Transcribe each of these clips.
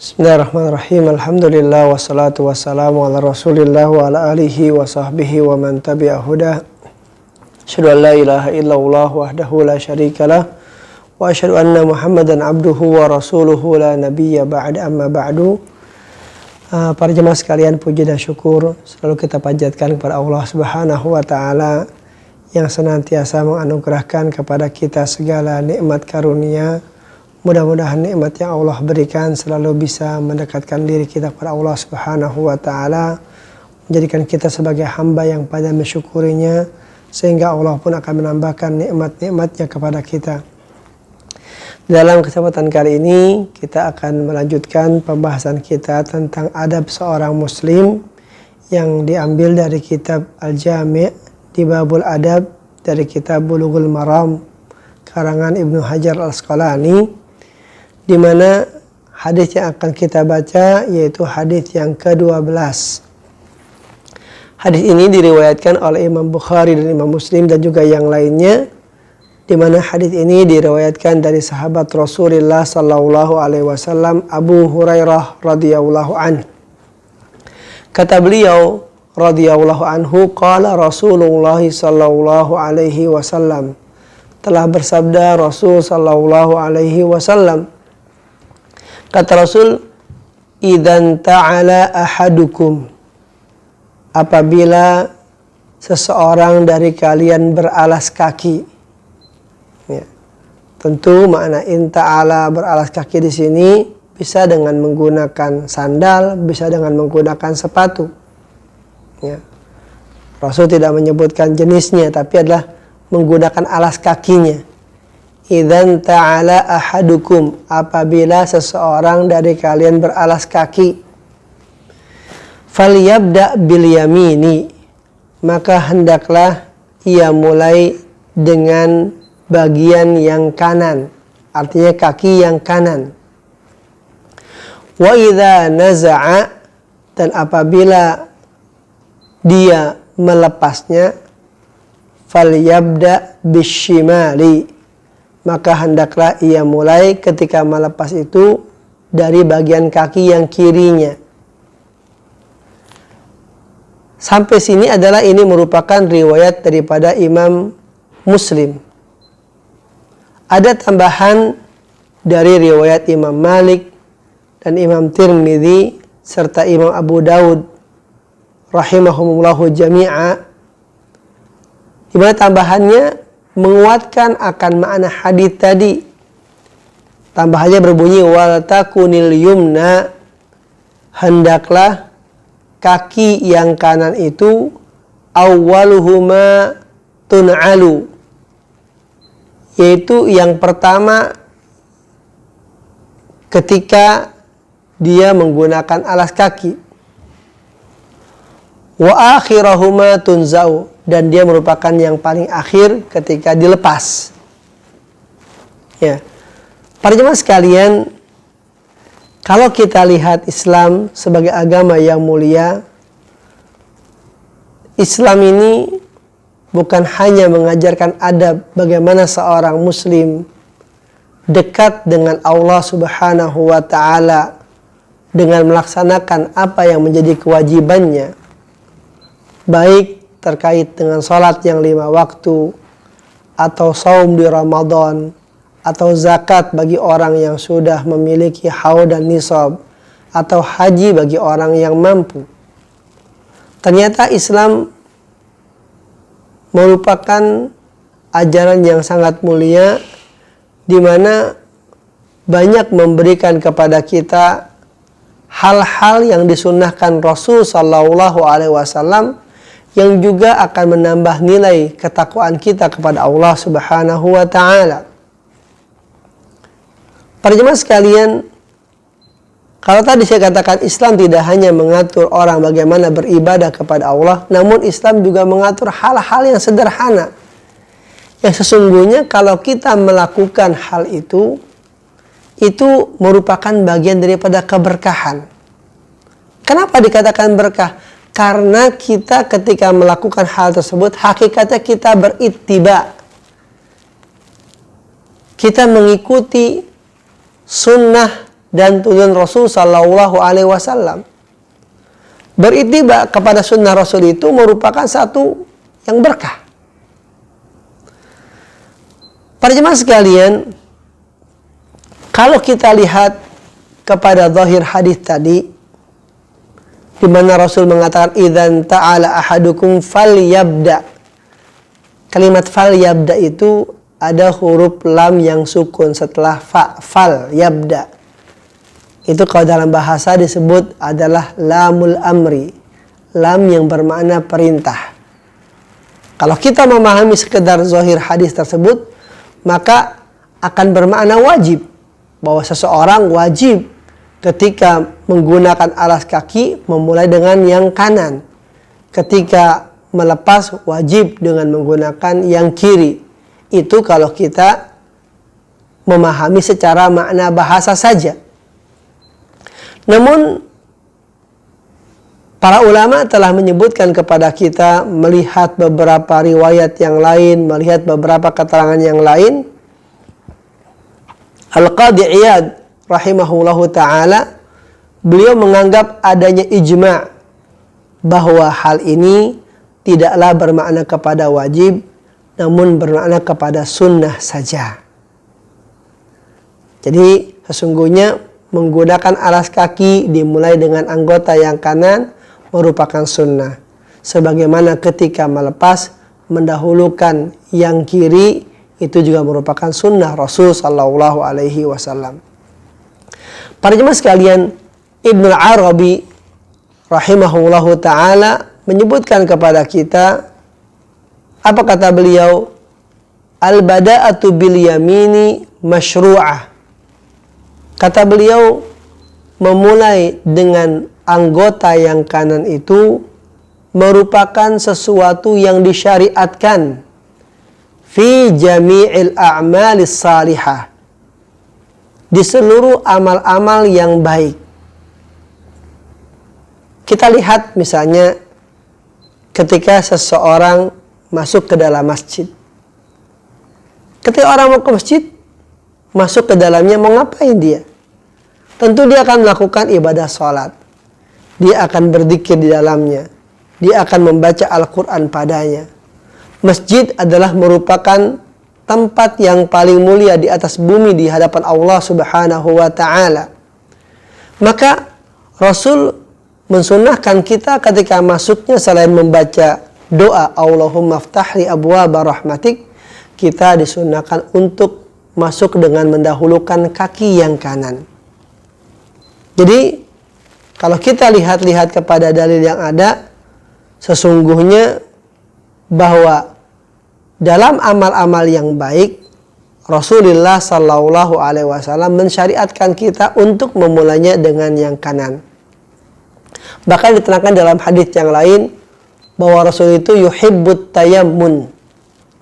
Bismillahirrahmanirrahim. Alhamdulillah wassalatu wassalamu ala Rasulillah wa ala alihi wa sahbihi wa man tabi'a huda. Asyhadu an la ilaha illallah wahdahu la syarikalah wa asyhadu anna Muhammadan abduhu wa rasuluhu la nabiyya ba'da amma ba'du. Para jemaah sekalian, puji dan syukur selalu kita panjatkan kepada Allah Subhanahu wa taala yang senantiasa menganugerahkan kepada kita segala nikmat karunia. Mudah-mudahan nikmat yang Allah berikan selalu bisa mendekatkan diri kita kepada Allah Subhanahu wa taala, menjadikan kita sebagai hamba yang pandai mensyukurinya, sehingga Allah pun akan menambahkan nikmat-nikmatnya kepada kita. Dalam kesempatan kali ini kita akan melanjutkan pembahasan kita tentang adab seorang muslim yang diambil dari kitab Al-Jami' di Babul Adab dari kitab Bulughul Maram karangan Ibnu Hajar Al-Asqalani, di mana hadis yang akan kita baca yaitu hadis yang ke-12. Hadis ini diriwayatkan oleh Imam Bukhari dan Imam Muslim dan juga yang lainnya, di mana hadis ini diriwayatkan dari sahabat Rasulullah sallallahu alaihi wasallam Abu Hurairah radhiyallahu anhu. Kata beliau radhiyallahu anhu, qala Rasulullah sallallahu alaihi wasallam, telah bersabda Rasul sallallahu alaihi wasallam, kata Rasul, idzan ta'ala ahadukum, apabila seseorang dari kalian beralas kaki. Ya. Tentu makna in ta'ala beralas kaki di sini bisa dengan menggunakan sandal, bisa dengan menggunakan sepatu. Ya. Rasul tidak menyebutkan jenisnya, tapi adalah menggunakan alas kakinya. Idzan ta'ala ahadukum, apabila seseorang dari kalian beralas kaki, falyabda bil yamini, maka hendaklah ia mulai dengan bagian yang kanan, artinya kaki yang kanan. Wa idza naza'a, dan apabila dia melepasnya, falyabda bisyimali, maka hendaklah ia mulai ketika melepas itu dari bagian kaki yang kirinya. Sampai sini adalah ini merupakan riwayat daripada Imam Muslim. Ada tambahan dari riwayat Imam Malik dan Imam Tirmidzi serta Imam Abu Daud rahimahumullahu jami'a, di mana tambahannya menguatkan akan makna hadis tadi. Tambahannya berbunyi wal takunil yumna, hendaklah kaki yang kanan itu awwaluhuma tun'alu, yaitu yang pertama ketika dia menggunakan alas kaki. Wa akhirahuma tunzau, dan dia merupakan yang paling akhir ketika dilepas. Ya. Para jemaah sekalian, kalau kita lihat Islam sebagai agama yang mulia, Islam ini bukan hanya mengajarkan adab bagaimana seorang muslim dekat dengan Allah Subhanahu wa taala dengan melaksanakan apa yang menjadi kewajibannya, baik terkait dengan salat yang 5 waktu, atau saum di Ramadan, atau zakat bagi orang yang sudah memiliki haul dan nisab, atau haji bagi orang yang mampu. Ternyata Islam merupakan ajaran yang sangat mulia, di mana banyak memberikan kepada kita hal-hal yang disunnahkan Rasul sallallahu alaihi wasallam, yang juga akan menambah nilai ketakwaan kita kepada Allah Subhanahu wa taala. Para jemaah sekalian, kalau tadi saya katakan Islam tidak hanya mengatur orang bagaimana beribadah kepada Allah, namun Islam juga mengatur hal-hal yang sederhana, yang sesungguhnya kalau kita melakukan hal itu merupakan bagian daripada keberkahan. Kenapa dikatakan berkah? Karena kita ketika melakukan hal tersebut, hakikatnya kita berittiba. Kita mengikuti sunnah dan tuntunan Rasul Sallallahu Alaihi Wasallam. Berittiba kepada sunnah Rasul itu merupakan satu yang berkah. Para jemaah sekalian, kalau kita lihat kepada zahir hadis tadi, di mana Rasul mengatakan idzan ta'ala ahadukum falyabda. Kalimat falyabda itu ada huruf lam yang sukun setelah fa, fal yabda. Itu kalau dalam bahasa disebut adalah lamul amri, lam yang bermakna perintah. Kalau kita memahami sekedar zahir hadis tersebut, maka akan bermakna wajib, bahwa seseorang wajib ketika menggunakan alas kaki memulai dengan yang kanan. Ketika melepas wajib dengan menggunakan yang kiri. Itu kalau kita memahami secara makna bahasa saja. Namun para ulama telah menyebutkan kepada kita melihat beberapa riwayat yang lain, melihat beberapa keterangan yang lain. Al-Qadhi Iyad rahimahullahu ta'ala, beliau menganggap adanya ijma' bahwa hal ini tidaklah bermakna kepada wajib, namun bermakna kepada sunnah saja. Jadi sesungguhnya menggunakan alas kaki dimulai dengan anggota yang kanan merupakan sunnah. Sebagaimana ketika melepas mendahulukan yang kiri, itu juga merupakan sunnah Rasul Sallallahu Alaihi Wasallam. Para jemaah sekalian, Ibnu Arabi rahimahullahu ta'ala menyebutkan kepada kita, apa kata beliau? Al-bada'atu bil yamini masyru'ah. Kata beliau, memulai dengan anggota yang kanan itu merupakan sesuatu yang disyariatkan fi jami'il a'malis salihah, di seluruh amal-amal yang baik. Kita lihat misalnya ketika seseorang masuk ke dalam masjid. Ketika orang mau ke masjid, masuk ke dalamnya, mau ngapain dia? Tentu dia akan melakukan ibadah sholat. Dia akan berzikir di dalamnya. Dia akan membaca Al-Quran padanya. Masjid adalah merupakan tempat yang paling mulia di atas bumi di hadapan Allah Subhanahu wa ta'ala. Maka Rasul mensunnahkan kita ketika masuknya selain membaca doa Allahumma ftahli abwaaba rahmatik, kita disunnahkan untuk masuk dengan mendahulukan kaki yang kanan. Jadi kalau kita lihat-lihat kepada dalil yang ada, sesungguhnya bahwa dalam amal-amal yang baik, Rasulullah Sallallahu Alaihi Wasallam mensyariatkan kita untuk memulainya dengan yang kanan. Bahkan diterangkan dalam hadis yang lain bahwa Rasul itu yuhibbut tayammun.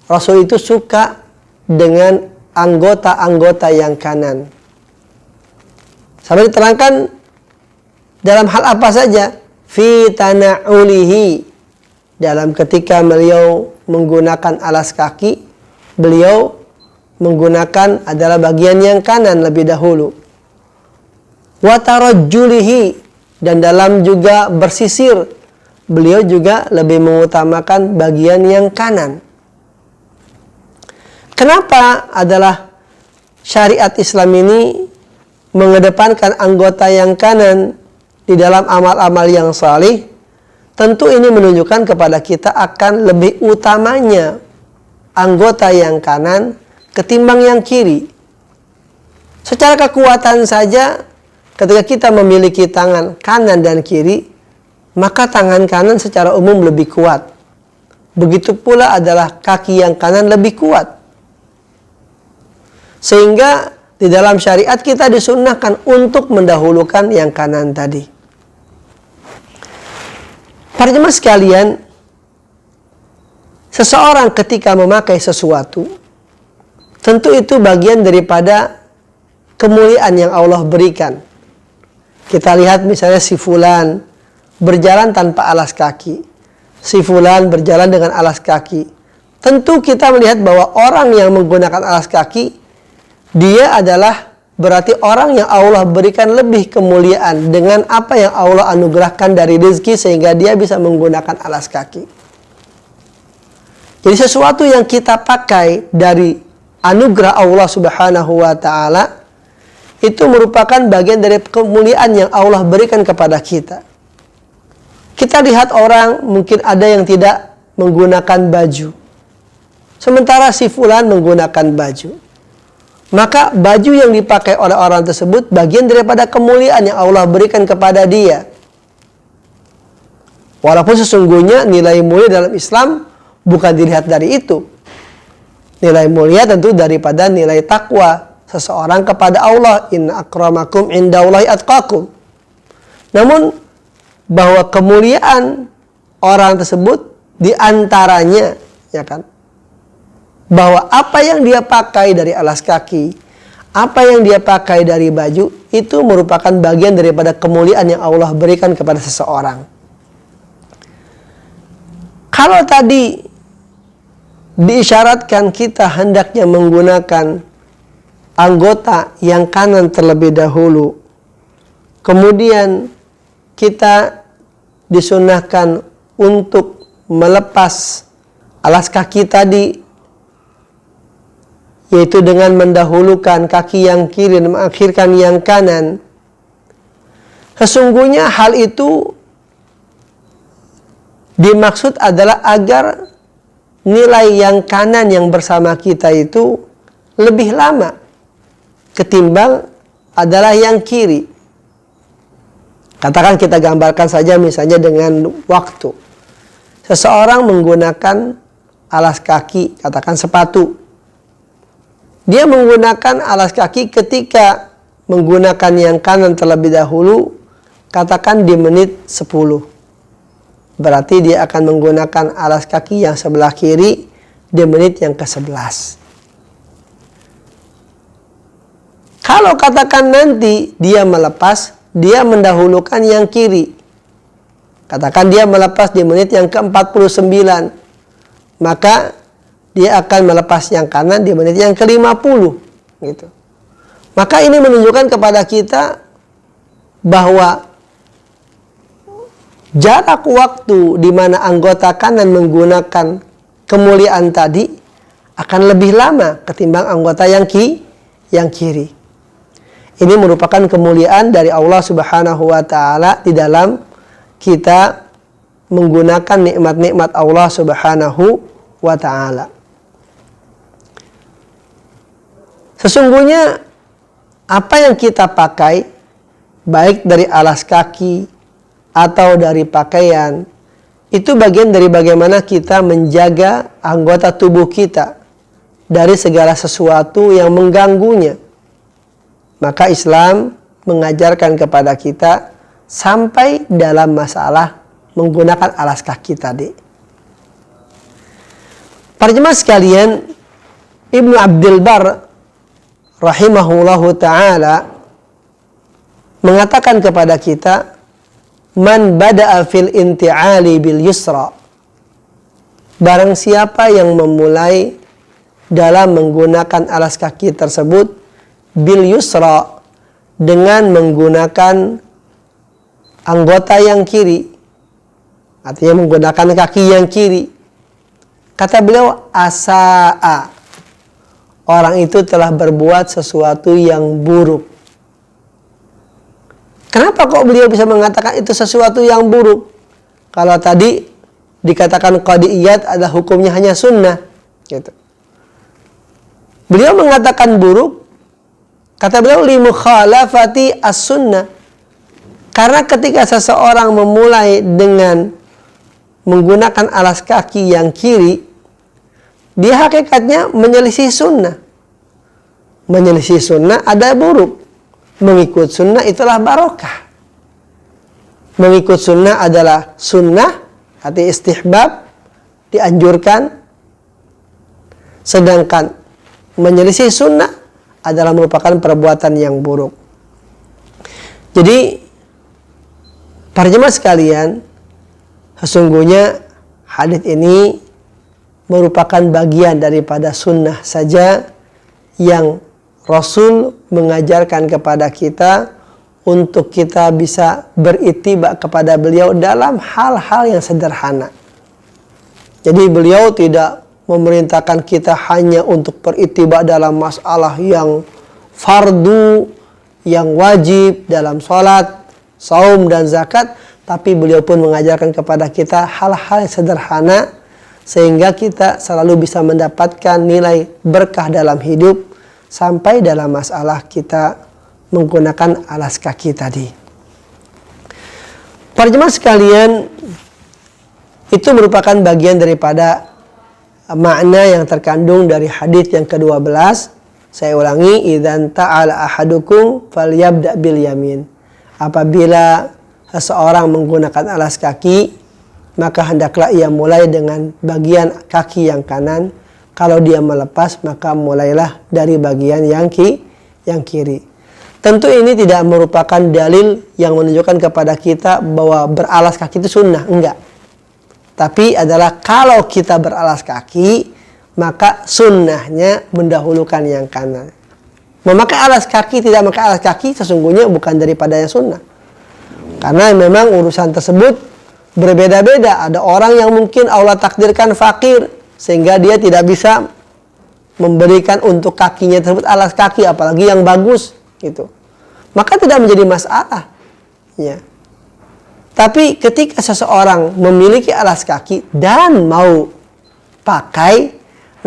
Rasul itu suka dengan anggota-anggota yang kanan. Sampai diterangkan dalam hal apa saja? Fi tana'ulihi. Dalam ketika beliau menggunakan alas kaki, beliau menggunakan adalah bagian yang kanan lebih dahulu. Wa tarajjulihi. Dan dalam juga bersisir, beliau juga lebih mengutamakan bagian yang kanan. Kenapa adalah syariat Islam ini mengedepankan anggota yang kanan di dalam amal-amal yang salih? Tentu ini menunjukkan kepada kita akan lebih utamanya anggota yang kanan ketimbang yang kiri. Secara kekuatan saja, ketika kita memiliki tangan kanan dan kiri, maka tangan kanan secara umum lebih kuat. Begitu pula adalah kaki yang kanan lebih kuat. Sehingga di dalam syariat kita disunnahkan untuk mendahulukan yang kanan tadi. Para jemaah sekalian, seseorang ketika memakai sesuatu, tentu itu bagian daripada kemuliaan yang Allah berikan. Kita lihat misalnya si fulan berjalan tanpa alas kaki, si fulan berjalan dengan alas kaki. Tentu kita melihat bahwa orang yang menggunakan alas kaki, dia adalah berarti orang yang Allah berikan lebih kemuliaan dengan apa yang Allah anugerahkan dari rezeki sehingga dia bisa menggunakan alas kaki. Jadi sesuatu yang kita pakai dari anugerah Allah Subhanahu wa taala itu merupakan bagian dari kemuliaan yang Allah berikan kepada kita. Kita lihat orang mungkin ada yang tidak menggunakan baju, sementara si fulan menggunakan baju. Maka baju yang dipakai oleh orang tersebut bagian daripada kemuliaan yang Allah berikan kepada dia. Walaupun sesungguhnya nilai mulia dalam Islam bukan dilihat dari itu. Nilai mulia tentu daripada nilai takwa seseorang kepada Allah. Inna akramakum indallahi atqakum. Namun bahwa kemuliaan orang tersebut diantaranya, ya kan, bahwa apa yang dia pakai dari alas kaki, apa yang dia pakai dari baju, itu merupakan bagian daripada kemuliaan yang Allah berikan kepada seseorang. Kalau tadi diisyaratkan kita hendaknya menggunakan anggota yang kanan terlebih dahulu, kemudian kita disunahkan untuk melepas alas kaki tadi, yaitu dengan mendahulukan kaki yang kiri dan mengakhirkan yang kanan. Sesungguhnya hal itu dimaksud adalah agar nilai yang kanan yang bersama kita itu lebih lama ketimbang adalah yang kiri. Katakan kita gambarkan saja misalnya dengan waktu. Seseorang menggunakan alas kaki, katakan sepatu. Dia menggunakan alas kaki ketika menggunakan yang kanan terlebih dahulu, katakan di menit 10. Berarti dia akan menggunakan alas kaki yang sebelah kiri di menit yang ke-11. Kalau katakan nanti dia melepas, dia mendahulukan yang kiri. Katakan dia melepas di menit yang ke-49. Maka dia akan melepas yang kanan di menit yang ke-50, gitu. Maka ini menunjukkan kepada kita bahwa jarak waktu di mana anggota kanan menggunakan kemuliaan tadi akan lebih lama ketimbang anggota yang kiri. Ini merupakan kemuliaan dari Allah Subhanahu wa taala di dalam kita menggunakan nikmat-nikmat Allah Subhanahu wa taala. Sesungguhnya apa yang kita pakai, baik dari alas kaki atau dari pakaian, itu bagian dari bagaimana kita menjaga anggota tubuh kita dari segala sesuatu yang mengganggunya. Maka Islam mengajarkan kepada kita sampai dalam masalah menggunakan alas kaki tadi. Para jemaah sekalian, Ibnu Abdul Bar rahimahullahu ta'ala mengatakan kepada kita, man bada'a fil inti'ali bil yusra, barang siapa yang memulai dalam menggunakan alas kaki tersebut bil yusra, dengan menggunakan anggota yang kiri, artinya menggunakan kaki yang kiri, kata beliau, asa'a, orang itu telah berbuat sesuatu yang buruk. Kenapa kok beliau bisa mengatakan itu sesuatu yang buruk? Kalau tadi dikatakan qadiyat adalah hukumnya hanya sunnah, gitu. Beliau mengatakan buruk, kata beliau, li mukhalafati as-sunnah, karena ketika seseorang memulai dengan menggunakan alas kaki yang kiri, dia hakikatnya menyelisih sunnah. Menyelisih sunnah ada buruk. Mengikut sunnah itulah barokah. Mengikut sunnah adalah sunnah, arti istihbab, dianjurkan. Sedangkan menyelisih sunnah adalah merupakan perbuatan yang buruk. Jadi, para jemaah sekalian, sesungguhnya hadis ini merupakan bagian daripada sunnah saja yang Rasul mengajarkan kepada kita untuk kita bisa berittiba kepada beliau dalam hal-hal yang sederhana. Jadi beliau tidak memerintahkan kita hanya untuk berittiba dalam masalah yang fardu, yang wajib dalam sholat, saum dan zakat, tapi beliau pun mengajarkan kepada kita hal-hal yang sederhana sehingga kita selalu bisa mendapatkan nilai berkah dalam hidup sampai dalam masalah kita menggunakan alas kaki tadi. Para jemaah sekalian, itu merupakan bagian daripada makna yang terkandung dari hadis yang ke-12. Saya ulangi, idzan ta'ala ahadukum falyabda bil yamin. Apabila seseorang menggunakan alas kaki, maka hendaklah ia mulai dengan bagian kaki yang kanan. Kalau dia melepas, maka mulailah dari bagian yang kiri. Tentu ini tidak merupakan dalil yang menunjukkan kepada kita bahwa beralas kaki itu sunnah, enggak. Tapi adalah kalau kita beralas kaki, maka sunnahnya mendahulukan yang kanan. Memakai alas kaki, tidak memakai alas kaki sesungguhnya bukan daripada yang sunnah. Karena memang urusan tersebut berbeda-beda. Ada orang yang mungkin Allah takdirkan fakir, sehingga dia tidak bisa memberikan untuk kakinya tersebut alas kaki, apalagi yang bagus. Gitu. Maka tidak menjadi masalah. Ya. Tapi ketika seseorang memiliki alas kaki dan mau pakai,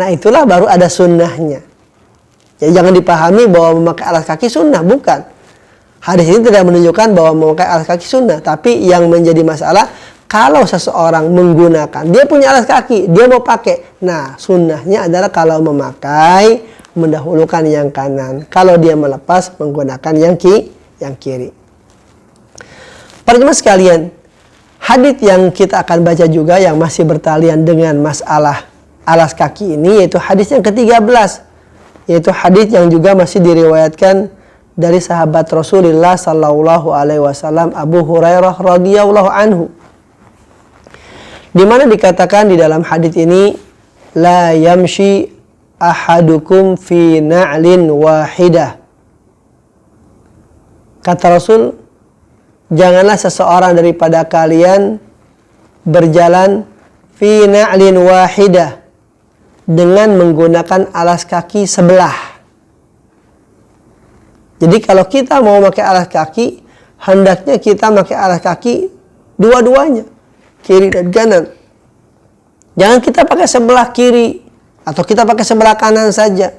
nah itulah baru ada sunnahnya. Ya, jangan dipahami bahwa memakai alas kaki sunnah, bukan. Hadis ini tidak menunjukkan bahwa memakai alas kaki sunnah, tapi yang menjadi masalah kalau seseorang menggunakan, dia punya alas kaki, dia mau pakai. Nah, sunnahnya adalah kalau memakai mendahulukan yang kanan. Kalau dia melepas, menggunakan yang kiri. Para jemaah sekalian, hadis yang kita akan baca juga yang masih bertalian dengan masalah alas kaki ini, yaitu hadis yang ke-13. Yaitu hadis yang juga masih diriwayatkan dari sahabat Rasulullah sallallahu alaihi wasallam, Abu Hurairah radhiyallahu anhu. Di mana dikatakan di dalam hadis ini, la yamshi ahadukum fi na'lin wahidah. Kata Rasul, janganlah seseorang daripada kalian berjalan fi na'lin wahidah dengan menggunakan alas kaki sebelah. Jadi kalau kita mau pakai alas kaki, hendaknya kita pakai alas kaki dua-duanya, kiri dan kanan. Jangan kita pakai sebelah kiri atau kita pakai sebelah kanan saja.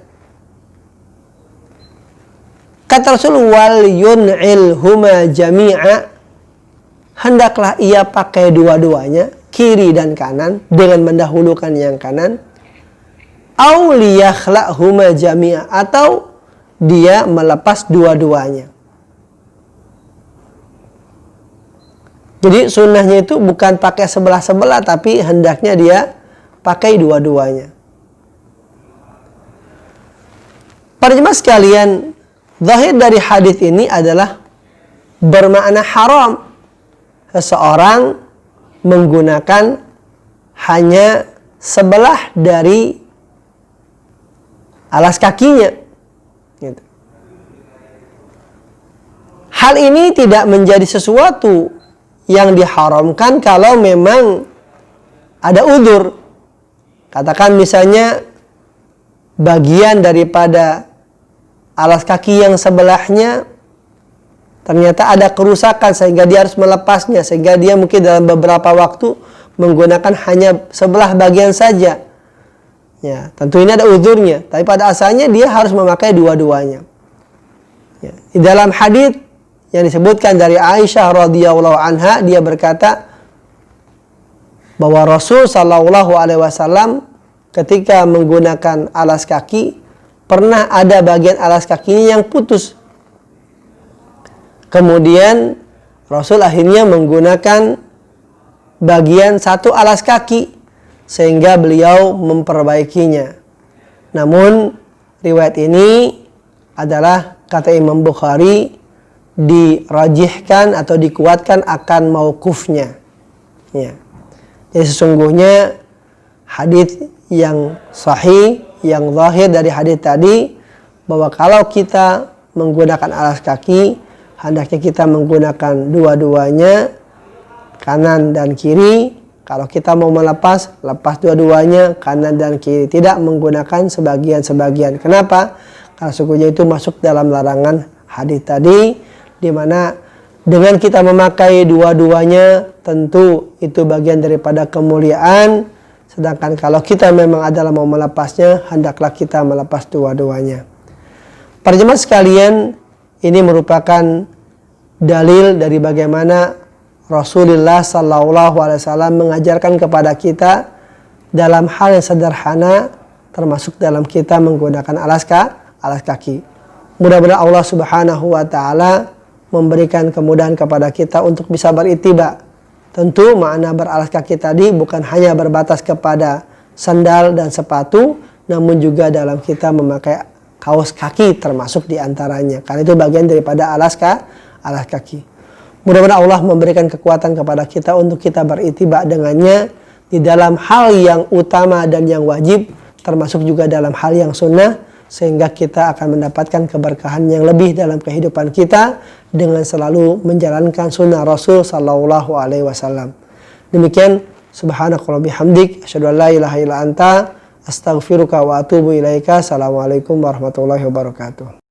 Kata Rasul, wal yun'il huma jami'a, hendaklah ia pakai dua-duanya, kiri dan kanan, dengan mendahulukan yang kanan. Au liyakhla'huma jami'a, atau dia melepas dua-duanya. Jadi sunnahnya itu bukan pakai sebelah-sebelah, tapi hendaknya dia pakai dua-duanya. Para jemaah sekalian, zahir dari hadis ini adalah bermakna haram seseorang menggunakan hanya sebelah dari alas kakinya. Gitu. Hal ini tidak menjadi sesuatu yang diharamkan kalau memang ada uzur. Katakan misalnya bagian daripada alas kaki yang sebelahnya ternyata ada kerusakan sehingga dia harus melepasnya, sehingga dia mungkin dalam beberapa waktu menggunakan hanya sebelah bagian saja. Ya, tentu ini ada uzurnya, tapi pada asalnya dia harus memakai dua-duanya. Ya, di dalam hadis yang disebutkan dari Aisyah radhiyallahu anha, dia berkata bahwa Rasul sallallahu alaihi wasallam ketika menggunakan alas kaki, pernah ada bagian alas kakinya yang putus. Kemudian Rasul akhirnya menggunakan bagian satu alas kaki sehingga beliau memperbaikinya. Namun riwayat ini adalah, kata Imam Bukhari, dirajihkan atau dikuatkan akan mauqufnya. Ya. Jadi sesungguhnya hadis yang sahih, yang zahir dari hadis tadi bahwa kalau kita menggunakan alas kaki, hendaknya kita menggunakan dua-duanya, kanan dan kiri. Kalau kita mau melepas, lepas dua-duanya, kanan dan kiri. Tidak menggunakan sebagian-sebagian. Kenapa? Karena sesungguhnya itu masuk dalam larangan hadis tadi, di mana dengan kita memakai dua-duanya, tentu itu bagian daripada kemuliaan. Sedangkan kalau kita memang adalah mau melepasnya, hendaklah kita melepas dua-duanya. Para jemaah sekalian, ini merupakan dalil dari bagaimana Rasulullah SAW mengajarkan kepada kita dalam hal yang sederhana, termasuk dalam kita menggunakan alas kaki. Mudah-mudahan Allah Subhanahu wa Ta'ala memberikan kemudahan kepada kita untuk bisa berittiba. Tentu makna beralas kaki tadi bukan hanya berbatas kepada sandal dan sepatu, namun juga dalam kita memakai kaos kaki termasuk diantaranya. Karena itu bagian daripada alas kaki. Mudah-mudahan Allah memberikan kekuatan kepada kita untuk kita berittiba dengannya di dalam hal yang utama dan yang wajib, termasuk juga dalam hal yang sunnah, sehingga kita akan mendapatkan keberkahan yang lebih dalam kehidupan kita dengan selalu menjalankan sunnah Rasul sallallahu alaihi wasallam. Demikian, subhanakallah bihamdik, asyhadu an la ilaha illa anta, astaghfiruka wa atubu ilaika. Assalamualaikum warahmatullahi wabarakatuh.